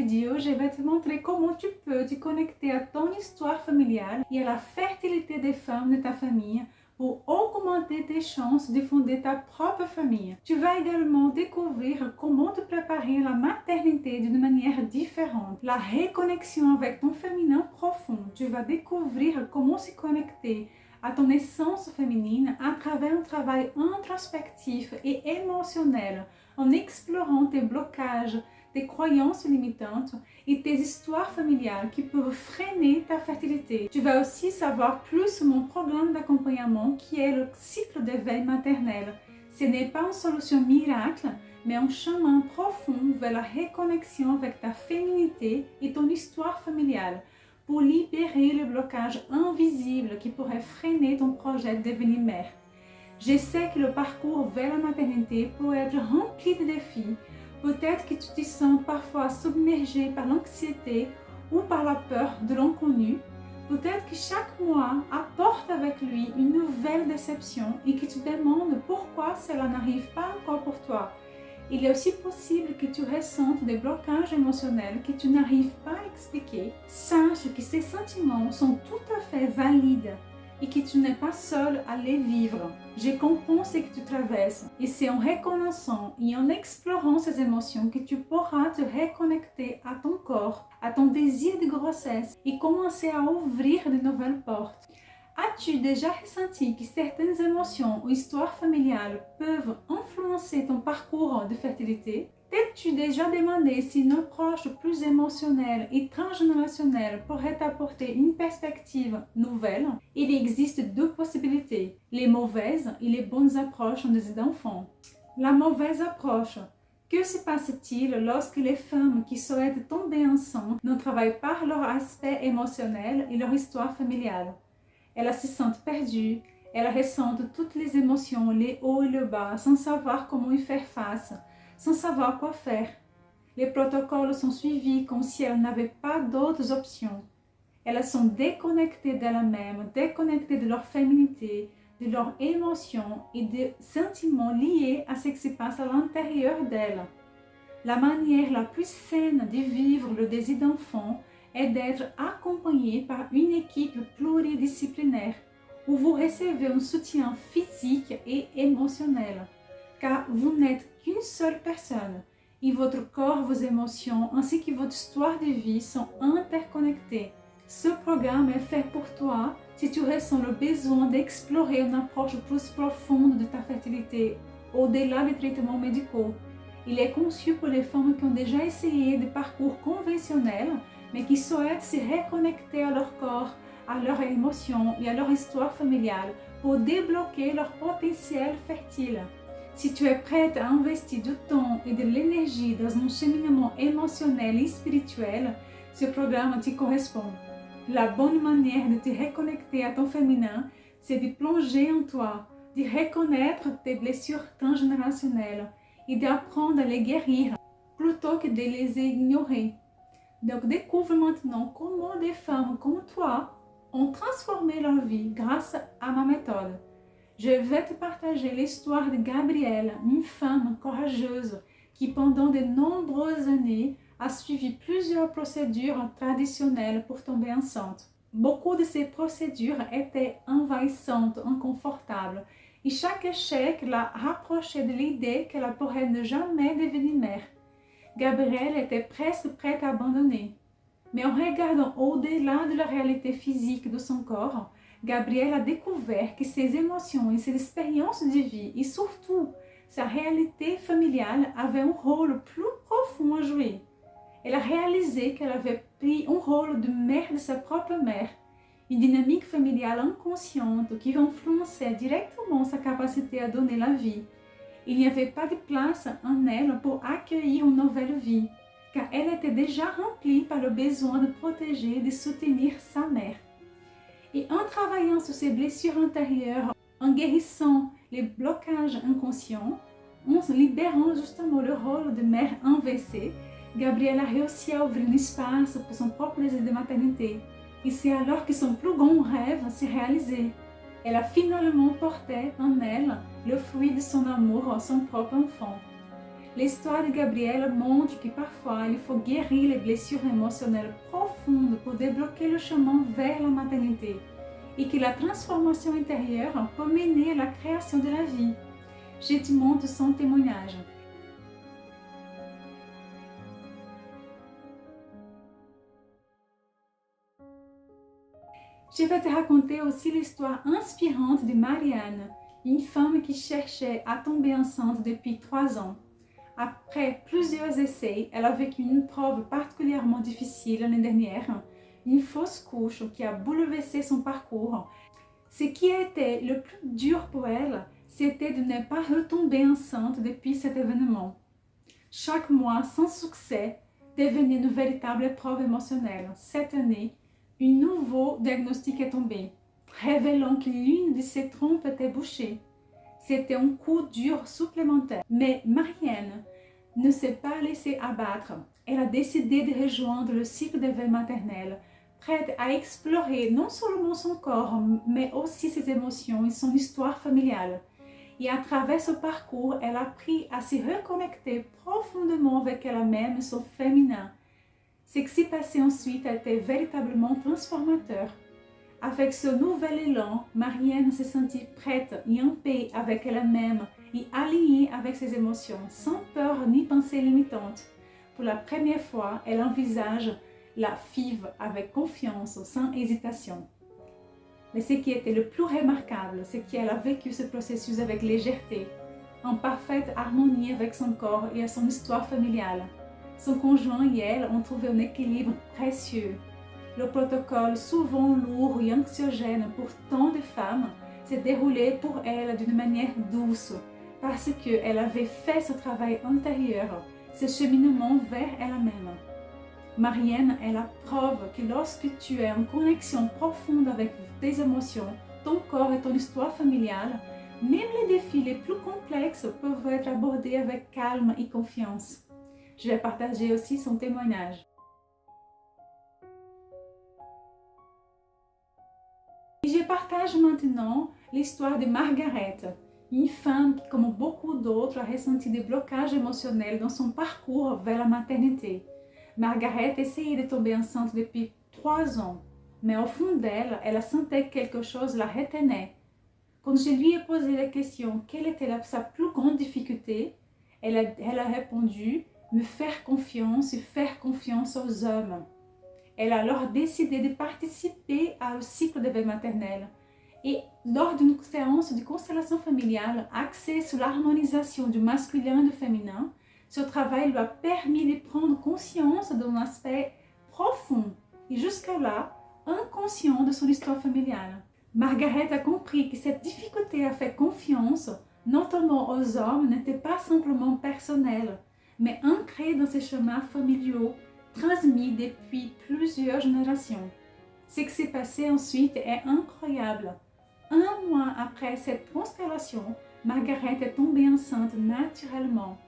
vidéo, je vais te montrer comment tu peux te connecter à ton histoire familiale et à la fertilité des femmes de ta famille pour augmenter tes chances de fonder ta propre famille. Tu vas également découvrir comment te préparer à la maternité d'une manière différente. La reconnexion avec ton féminin profond. Tu vas découvrir comment se connecter à ton essence féminine à travers un travail introspectif et émotionnel en explorant tes blocages, tes croyances limitantes et tes histoires familiales qui peuvent freiner ta fertilité. Tu vas aussi savoir plus sur mon programme d'accompagnement qui est le cycle d'éveil maternel. Ce n'est pas une solution miracle, mais un chemin profond vers la reconnexion avec ta féminité et ton histoire familiale pour libérer le blocage invisible qui pourrait freiner ton projet de devenir mère. Je sais que le parcours vers la maternité peut être rempli de défis. Peut-être que tu te sens parfois submergé par l'anxiété ou par la peur de l'inconnu. Peut-être que chaque mois apporte avec lui une nouvelle déception et que tu te demandes pourquoi cela n'arrive pas encore pour toi. Il est aussi possible que tu ressentes des blocages émotionnels que tu n'arrives pas à expliquer. Sache que ces sentiments sont tout à fait valides et que tu n'es pas seul à les vivre. Je comprends ce que tu traverses et c'est en reconnaissant et en explorant ces émotions que tu pourras te reconnecter à ton corps, à ton désir de grossesse et commencer à ouvrir de nouvelles portes. As-tu déjà ressenti que certaines émotions ou histoires familiales peuvent influencer ton parcours de fertilité? T'es-tu déjà demandé si une approche plus émotionnelle et transgénérationnelle pourrait t'apporter une perspective nouvelle? Il existe deux possibilités, les mauvaises et les bonnes approches en désir d'enfant. La mauvaise approche. Que se passe-t-il lorsque les femmes qui souhaitent tomber enceintes ne travaillent pas leur aspect émotionnel et leur histoire familiale? Elles se sentent perdues, elles ressentent toutes les émotions, les hauts et les bas, sans savoir comment y faire face, sans savoir quoi faire. Les protocoles sont suivis comme si elles n'avaient pas d'autres options. Elles sont déconnectées d'elles-mêmes, déconnectées de leur féminité, de leurs émotions et des sentiments liés à ce qui se passe à l'intérieur d'elles. La manière la plus saine de vivre le désir d'enfant est d'être accompagné par une équipe pluridisciplinaire où vous recevez un soutien physique et émotionnel, car vous n'êtes qu'une seule personne et votre corps, vos émotions ainsi que votre histoire de vie sont interconnectés. Ce programme est fait pour toi si tu ressens le besoin d'explorer une approche plus profonde de ta fertilité au-delà des traitements médicaux. Il est conçu pour les femmes qui ont déjà essayé des parcours conventionnels mais qui souhaitent se reconnecter à leur corps, à leurs émotions et à leur histoire familiale pour débloquer leur potentiel fertile. Si tu es prête à investir du temps et de l'énergie dans un cheminement émotionnel et spirituel, ce programme te correspond. La bonne manière de te reconnecter à ton féminin, c'est de plonger en toi, de reconnaître tes blessures transgénérationnelles et d'apprendre à les guérir plutôt que de les ignorer. Donc découvre maintenant comment des femmes comme toi ont transformé leur vie grâce à ma méthode. Je vais te partager l'histoire de Gabrielle, une femme courageuse qui pendant de nombreuses années a suivi plusieurs procédures traditionnelles pour tomber enceinte. Beaucoup de ces procédures étaient envahissantes, inconfortables et chaque échec l'a rapprochée de l'idée qu'elle pourrait ne jamais devenir mère. Gabrielle était presque prête à abandonner. Mais en regardant au-delà de la réalité physique de son corps, Gabrielle a découvert que ses émotions et ses expériences de vie et surtout sa réalité familiale avaient un rôle plus profond à jouer. Elle a réalisé qu'elle avait pris un rôle de mère de sa propre mère, une dynamique familiale inconsciente qui influençait directement sa capacité à donner la vie. Il n'y avait pas de place en elle pour accueillir une nouvelle vie, car elle était déjà remplie par le besoin de protéger et de soutenir sa mère. Et en travaillant sur ses blessures intérieures, en guérissant les blocages inconscients, en se libérant justement le rôle de mère inversée, Gabrielle a réussi à ouvrir un espace pour son propre désir de maternité. Et c'est alors que son plus grand rêve s'est réalisé. Elle a finalement porté en elle le fruit de son amour à son propre enfant. L'histoire de Gabrielle montre que parfois il faut guérir les blessures émotionnelles profondes pour débloquer le chemin vers la maternité et que la transformation intérieure peut mener à la création de la vie. Je te montre son témoignage. Je vais te raconter aussi l'histoire inspirante de Marianne, une femme qui cherchait à tomber enceinte depuis 3 ans. Après plusieurs essais, elle a vécu une preuve particulièrement difficile l'année dernière, une fausse couche qui a bouleversé son parcours. Ce qui a été le plus dur pour elle, c'était de ne pas retomber enceinte depuis cet événement. Chaque mois sans succès devenait une véritable épreuve émotionnelle. Cette année, un nouveau diagnostic est tombé, révélant que l'une de ses trompes était bouchée. C'était un coup dur supplémentaire. Mais Marianne ne s'est pas laissée abattre. Elle a décidé de rejoindre le cycle d'éveil maternel, prête à explorer non seulement son corps, mais aussi ses émotions et son histoire familiale. Et à travers ce parcours, elle a appris à se reconnecter profondément avec elle-même et son féminin. Ce qui s'est passé ensuite a été véritablement transformateur. Avec ce nouvel élan, Marianne s'est sentie prête et en paix avec elle-même et alignée avec ses émotions, sans peur ni pensée limitante. Pour la première fois, elle envisage la FIV avec confiance, sans hésitation. Mais ce qui était le plus remarquable, c'est qu'elle a vécu ce processus avec légèreté, en parfaite harmonie avec son corps et son histoire familiale. Son conjoint et elle ont trouvé un équilibre précieux. Le protocole, souvent lourd et anxiogène pour tant de femmes, s'est déroulé pour elle d'une manière douce, parce qu'elle avait fait ce travail intérieur, ce cheminement vers elle-même. Marianne est la preuve que lorsque tu es en connexion profonde avec tes émotions, ton corps et ton histoire familiale, même les défis les plus complexes peuvent être abordés avec calme et confiance. Je vais partager aussi son témoignage. Et je partage maintenant l'histoire de Margaret, une femme qui, comme beaucoup d'autres, a ressenti des blocages émotionnels dans son parcours vers la maternité. Margaret essayait de tomber enceinte depuis 3 ans, mais au fond d'elle, elle a senti que quelque chose la retenait. Quand je lui ai posé la question quelle était sa plus grande difficulté, elle a répondu me faire confiance et faire confiance aux hommes. Elle a alors décidé de participer au cycle d'éveil maternel. Et lors d'une séance de constellation familiale axée sur l'harmonisation du masculin et du féminin, ce travail lui a permis de prendre conscience d'un aspect profond et jusque-là inconscient de son histoire familiale. Margaret a compris que cette difficulté à faire confiance, notamment aux hommes, n'était pas simplement personnelle, mais ancrée dans ses chemins familiaux transmis depuis plusieurs générations. Ce qui s'est passé ensuite est incroyable. 1 mois après cette constellation, Margaret est tombée enceinte naturellement.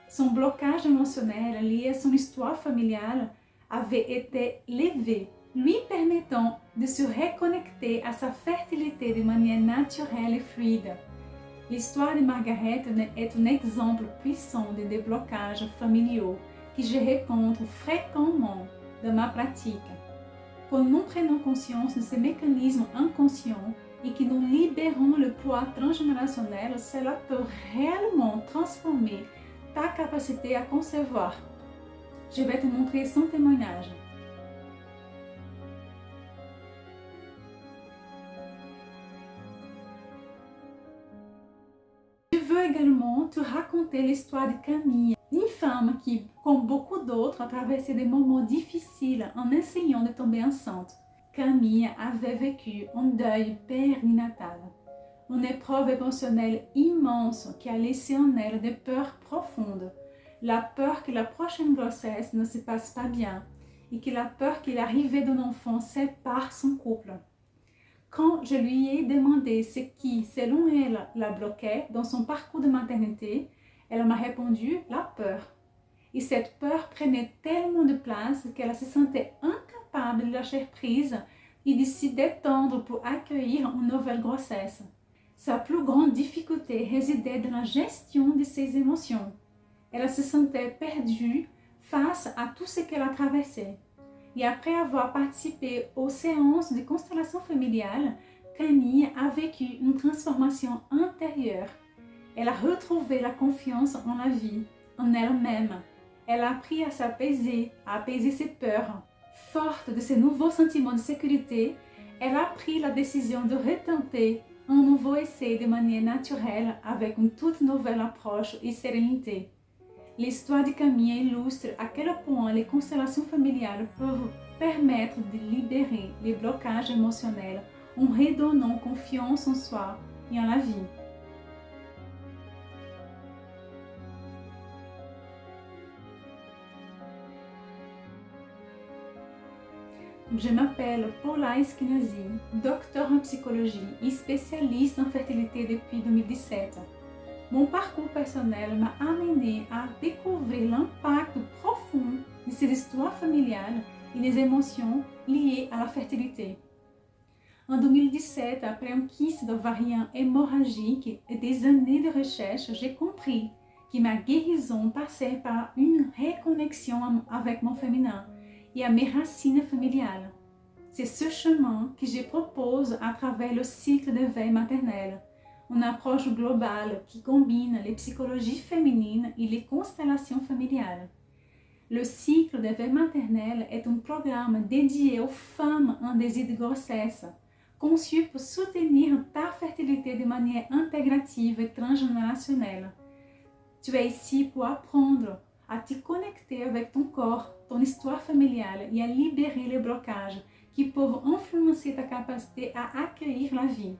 Son blocage émotionnel lié à son histoire familiale avait été levé, lui permettant de se reconnecter à sa fertilité de manière naturelle et fluide. L'histoire de Margaret est un exemple puissant de déblocages familiaux que je rencontre fréquemment dans ma pratique. Quand nous prenons conscience de ces mécanismes inconscients et que nous libérons le poids transgénérationnel, cela peut réellement transformer ta capacité à concevoir. Je vais te montrer son témoignage. Je veux également te raconter l'histoire de Camille, une femme qui, comme beaucoup d'autres, a traversé des moments difficiles en essayant de tomber enceinte. Camille avait vécu un deuil périnatal, une épreuve émotionnelle immense qui a laissé en elle des peurs profondes. La peur que la prochaine grossesse ne se passe pas bien et que la peur que l'arrivée d'un enfant sépare son couple. Quand je lui ai demandé ce qui, selon elle, la bloquait dans son parcours de maternité, elle m'a répondu la peur. Et cette peur prenait tellement de place qu'elle se sentait incapable de lâcher prise et de s'y détendre pour accueillir une nouvelle grossesse. Sa plus grande difficulté résidait dans la gestion de ses émotions. Elle se sentait perdue face à tout ce qu'elle a traversé. Et après avoir participé aux séances de constellation familiale, Camille a vécu une transformation intérieure. Elle a retrouvé la confiance en la vie, en elle-même. Elle a appris à s'apaiser, à apaiser ses peurs. Forte de ces nouveaux sentiments de sécurité, elle a pris la décision de retenter un nouveau essai de manière naturelle avec une toute nouvelle approche et sérénité. L'histoire de Camille illustre à quel point les constellations familiales peuvent permettre de libérer les blocages émotionnels en redonnant confiance en soi et en la vie. Je m'appelle Paula Eskenazi, docteur en psychologie et spécialiste en fertilité depuis 2017. Mon parcours personnel m'a amené à découvrir l'impact profond de ces histoires familiales et des émotions liées à la fertilité. En 2017, après un kyste ovarien hémorragique et des années de recherche, j'ai compris que ma guérison passait par une reconnexion avec mon féminin et à mes racines familiales. C'est ce chemin que je propose à travers le cycle d'éveil maternel, une approche globale qui combine les psychologies féminines et les constellations familiales. Le cycle d'éveil maternel est un programme dédié aux femmes en désir de grossesse, conçu pour soutenir ta fertilité de manière intégrative et transgénérationnelle. Tu es ici pour apprendre à te connecter avec ton corps, ton histoire familiale et à libérer les blocages qui peuvent influencer ta capacité à accueillir la vie.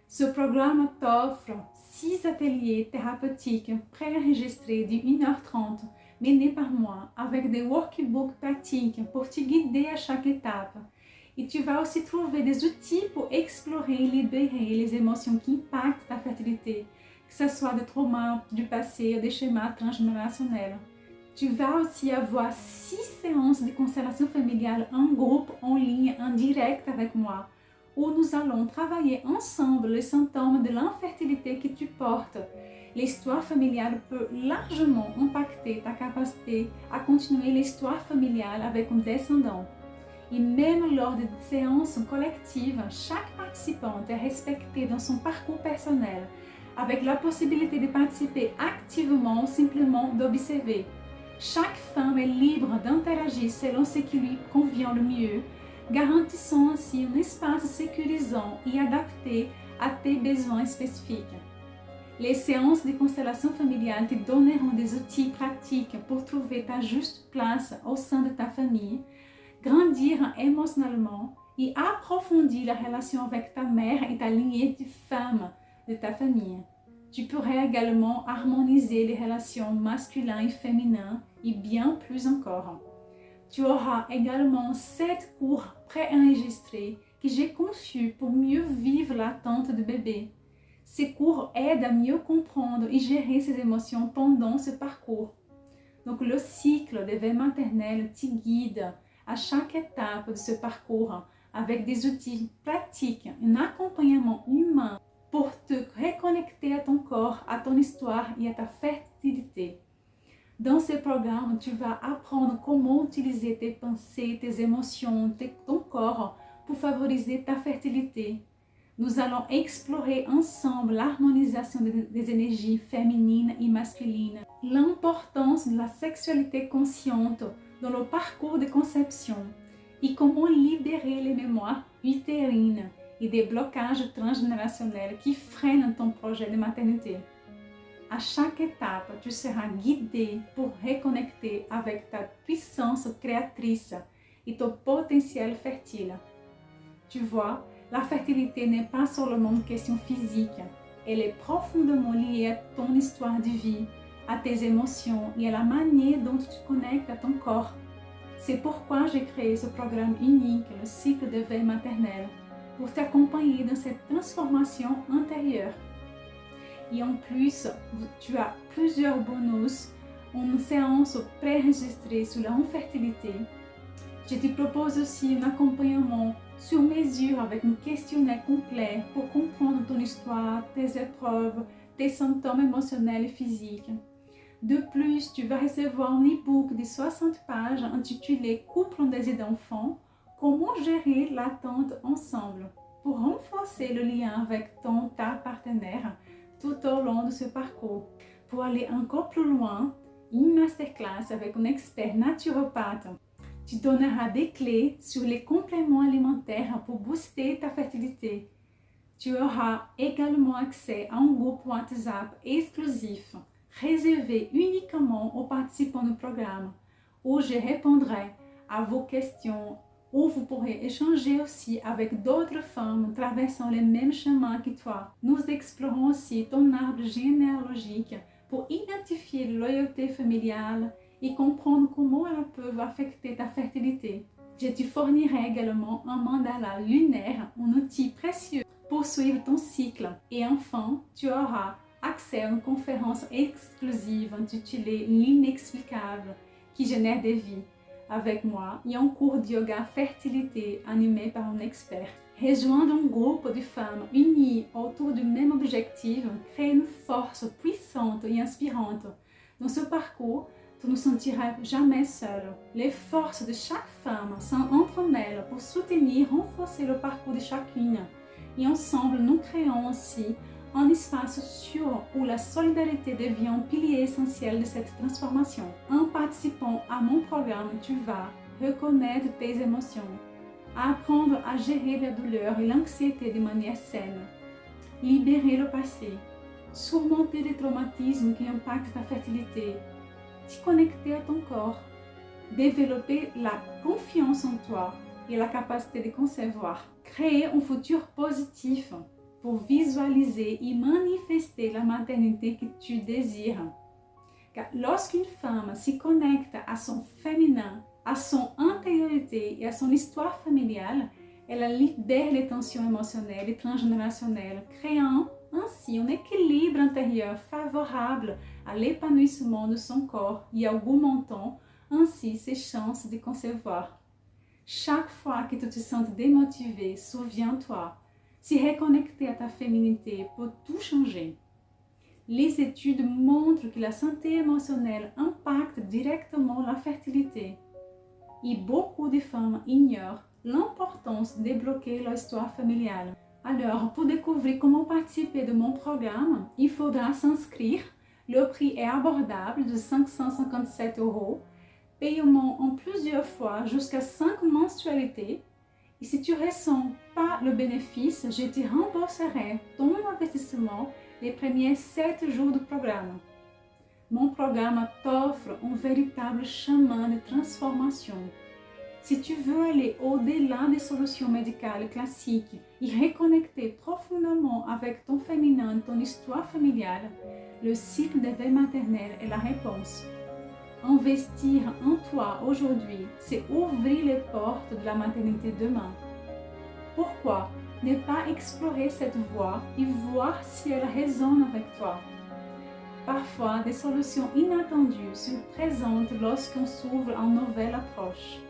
Ce programme t'offre 6 ateliers thérapeutiques préenregistrés de 1h30 menés par moi avec des workbooks pratiques pour te guider à chaque étape. Et tu vas aussi trouver des outils pour explorer et libérer les émotions qui impactent ta fertilité, que ce soit des traumas du passé ou des schémas transgénérationnels. Tu vas aussi avoir 6 séances de constellation familiale en groupe, en ligne, en direct avec moi, où nous allons travailler ensemble les symptômes de l'infertilité que tu portes. L'histoire familiale peut largement impacter ta capacité à continuer l'histoire familiale avec un descendant. Et même lors des séances collectives, chaque participante est respectée dans son parcours personnel, avec la possibilité de participer activement ou simplement d'observer. Chaque femme est libre d'interagir selon ce qui lui convient le mieux, garantissant ainsi un espace sécurisant et adapté à tes besoins spécifiques. Les séances de constellation familiale te donneront des outils pratiques pour trouver ta juste place au sein de ta famille, grandir émotionnellement et approfondir la relation avec ta mère et ta lignée de femmes de ta famille. Tu pourrais également harmoniser les relations masculines et féminines et bien plus encore. Tu auras également 7 cours préenregistrés que j'ai conçus pour mieux vivre l'attente de bébé. Ces cours aident à mieux comprendre et gérer ses émotions pendant ce parcours. Donc le cycle d'éveil maternel te guide à chaque étape de ce parcours avec des outils pratiques, un accompagnement humain pour te reconnecter à ton corps, à ton histoire et à ta fertilité. Dans ce programme, tu vas apprendre comment utiliser tes pensées, tes émotions, ton corps pour favoriser ta fertilité. Nous allons explorer ensemble l'harmonisation des énergies féminines et masculines, l'importance de la sexualité consciente dans le parcours de conception et comment libérer les mémoires utérines et des blocages transgénérationnels qui freinent ton projet de maternité. À chaque étape, tu seras guidé pour reconnecter avec ta puissance créatrice et ton potentiel fertile. Tu vois, la fertilité n'est pas seulement une question physique, elle est profondément liée à ton histoire de vie, à tes émotions et à la manière dont tu te connectes à ton corps. C'est pourquoi j'ai créé ce programme unique, le cycle d'éveil maternel, pour t'accompagner dans cette transformation intérieure. Et en plus, tu as plusieurs bonus, une séance préenregistrée sur la infertilité. Je te propose aussi un accompagnement sur mesure avec un questionnaire complet pour comprendre ton histoire, tes épreuves, tes symptômes émotionnels et physiques. De plus, tu vas recevoir un e-book de 60 pages intitulé Couple en désir d'enfant, comment gérer l'attente ensemble, pour renforcer le lien avec ta partenaire tout au long de ce parcours. Pour aller encore plus loin, une masterclass avec un expert naturopathe tu donneras des clés sur les compléments alimentaires pour booster ta fertilité. Tu auras également accès à un groupe WhatsApp exclusif, réservé uniquement aux participants du programme, où je répondrai à vos questions, où vous pourrez échanger aussi avec d'autres femmes traversant les mêmes chemins que toi. Nous explorons aussi ton arbre généalogique pour identifier la loyauté familiale et comprendre comment elles peuvent affecter ta fertilité. Je te fournirai également un mandala lunaire, un outil précieux pour suivre ton cycle. Et enfin, tu auras accès à une conférence exclusive intitulée L'inexplicable qui génère des vies avec moi et un cours de yoga fertilité animé par un expert. Rejoindre un groupe de femmes unies autour du même objectif crée une force puissante et inspirante. Dans ce parcours, tu ne sentiras jamais seul. Les forces de chaque femme s'entremêlent pour soutenir et renforcer le parcours de chacune. Et ensemble, nous créons aussi un espace sûr où la solidarité devient un pilier essentiel de cette transformation. En participant à mon programme, tu vas reconnaître tes émotions, apprendre à gérer la douleur et l'anxiété de manière saine, libérer le passé, surmonter les traumatismes qui impactent ta fertilité, te connecter à ton corps, développer la confiance en toi et la capacité de concevoir, créer un futur positif pour visualiser et manifester la maternité que tu désires. Car lorsqu'une femme se connecte à son féminin, à son intériorité et à son histoire familiale, elle libère les tensions émotionnelles et transgénérationnelles, créant ainsi un équilibre intérieur favorable à l'épanouissement de son corps et augmentant ainsi ses chances de concevoir. Chaque fois que tu te sens démotivé, souviens-toi, se reconnecter à ta féminité peut tout changer. Les études montrent que la santé émotionnelle impacte directement la fertilité et beaucoup de femmes ignorent l'importance de débloquer leur histoire familiale. Alors, pour découvrir comment participer de mon programme, il faudra s'inscrire. Le prix est abordable de 557 €, paiement en plusieurs fois jusqu'à 5 mensualités. Et si tu ne ressens pas le bénéfice, je te rembourserai ton investissement les premiers 7 jours du programme. Mon programme t'offre un véritable chemin de transformation. Si tu veux aller au-delà des solutions médicales classiques et reconnecter profondément avec ton féminin, ton histoire familiale, le cycle d'éveil maternel est la réponse. Investir en toi aujourd'hui, c'est ouvrir les portes de la maternité demain. Pourquoi ne pas explorer cette voie et voir si elle résonne avec toi? Parfois, des solutions inattendues se présentent lorsqu'on s'ouvre à une nouvelle approche.